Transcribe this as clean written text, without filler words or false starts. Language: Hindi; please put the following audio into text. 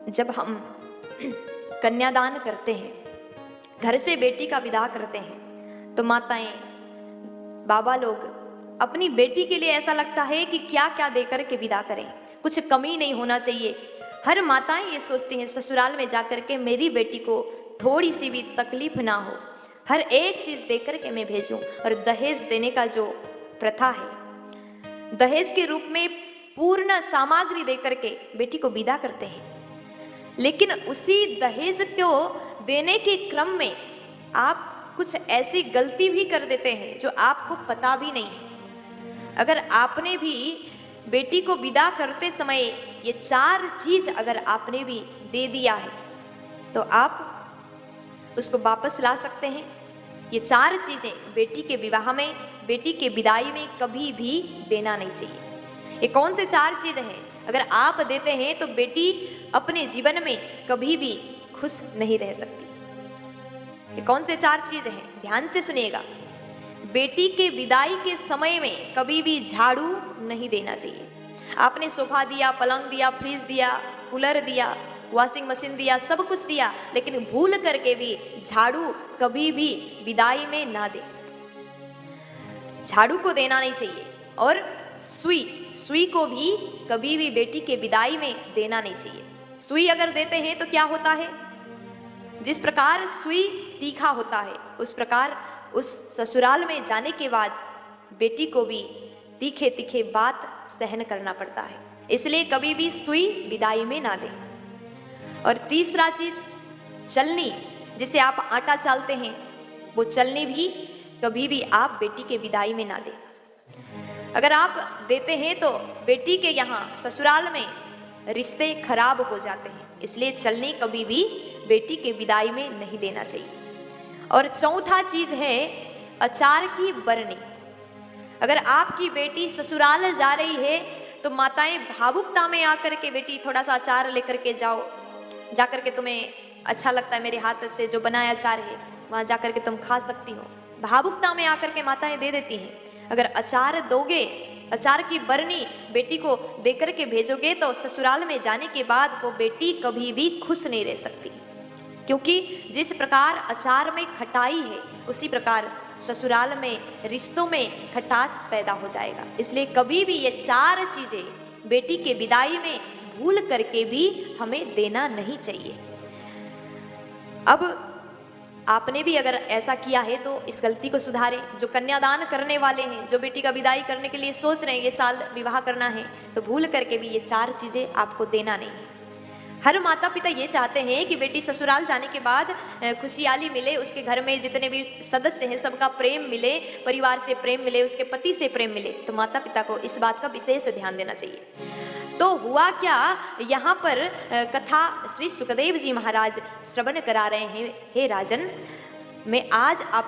जब हम कन्यादान करते हैं, घर से बेटी का विदा करते हैं, तो माताएं बाबा लोग अपनी बेटी के लिए ऐसा लगता है कि क्या क्या देकर के विदा करें, कुछ कमी नहीं होना चाहिए। हर माताएं ये सोचती हैं ससुराल में जाकर के मेरी बेटी को थोड़ी सी भी तकलीफ ना हो, हर एक चीज देकर के मैं भेजूं। और दहेज देने का जो प्रथा है, दहेज के रूप में पूर्ण सामग्री देकर के बेटी को विदा करते हैं, लेकिन उसी दहेज को देने के क्रम में आप कुछ ऐसी गलती भी कर देते हैं जो आपको पता भी नहीं है। अगर आपने भी बेटी को विदा करते समय ये 4 चीज अगर आपने भी दे दिया है तो आप उसको वापस ला सकते हैं। ये 4 चीजें बेटी के विवाह में, बेटी के विदाई में कभी भी देना नहीं चाहिए। ये कौन से 4 चीजें हैं? अगर आप देते हैं तो बेटी अपने जीवन में कभी भी खुश नहीं रह सकती। ये कौन से 4 चीजें हैं? ध्यान से सुनिएगा। बेटी के विदाई के समय में कभी भी झाड़ू नहीं देना चाहिए। आपने सोफा दिया, पलंग दिया, फ्रिज दिया, कूलर दिया, वॉशिंग मशीन दिया, सब कुछ दिया, लेकिन भूल करके भी झाड़ू कभी भी विदाई में ना दे। झाड़ू को देना नहीं चाहिए। और सुई को भी कभी भी बेटी के विदाई में देना नहीं चाहिए। सुई अगर देते हैं तो क्या होता है? जिस प्रकार सुई तीखा होता है, उस प्रकार उस ससुराल में जाने के बाद बेटी को भी तीखे तीखे बात सहन करना पड़ता है। इसलिए कभी भी सुई विदाई में ना दें। और तीसरा चीज, चलनी, जिसे आप आटा चालते हैं, वो चलनी भी कभी भी आप बेटी के विदाई में ना दें। अगर आप देते हैं तो बेटी के यहाँ ससुराल में रिश्ते खराब हो जाते हैं, इसलिए चलनी कभी भी बेटी के विदाई में नहीं देना चाहिए। और चौथा चीज है अचार की बरनी। अगर आपकी बेटी ससुराल जा रही है तो माताएं भावुकता में आकर के बेटी थोड़ा सा अचार लेकर के जाओ, जाकर के तुम्हें अच्छा लगता है मेरे हाथ से जो बनाया अचार है, वहां जाकर के तुम खा सकती हो। भावुकता में आकर के माताएं दे देती हैं। अगर अचार दोगे, अचार की बरनी बेटी को देकर के भेजोगे तो ससुराल में जाने के बाद वो बेटी कभी भी खुश नहीं रह सकती, क्योंकि जिस प्रकार अचार में खटाई है उसी प्रकार ससुराल में रिश्तों में खटास पैदा हो जाएगा। इसलिए कभी भी ये 4 चीजें बेटी के विदाई में भूल करके भी हमें देना नहीं चाहिए। अब आपने भी अगर ऐसा किया है तो इस गलती को सुधारें। जो कन्यादान करने वाले हैं, जो बेटी का विदाई करने के लिए सोच रहे हैं, ये साल विवाह करना है, तो भूल करके भी ये 4 चीजें आपको देना नहीं है। हर माता पिता ये चाहते हैं कि बेटी ससुराल जाने के बाद खुशहाली मिले, उसके घर में जितने भी सदस्य हैं सबका प्रेम मिले, परिवार से प्रेम मिले, उसके पति से प्रेम मिले। तो माता पिता को इस बात का विशेष ध्यान देना चाहिए। तो हुआ क्या, यहाँ पर कथा श्री सुखदेव जी महाराज श्रवण करा रहे हैं। हे राजन, मैं आज आप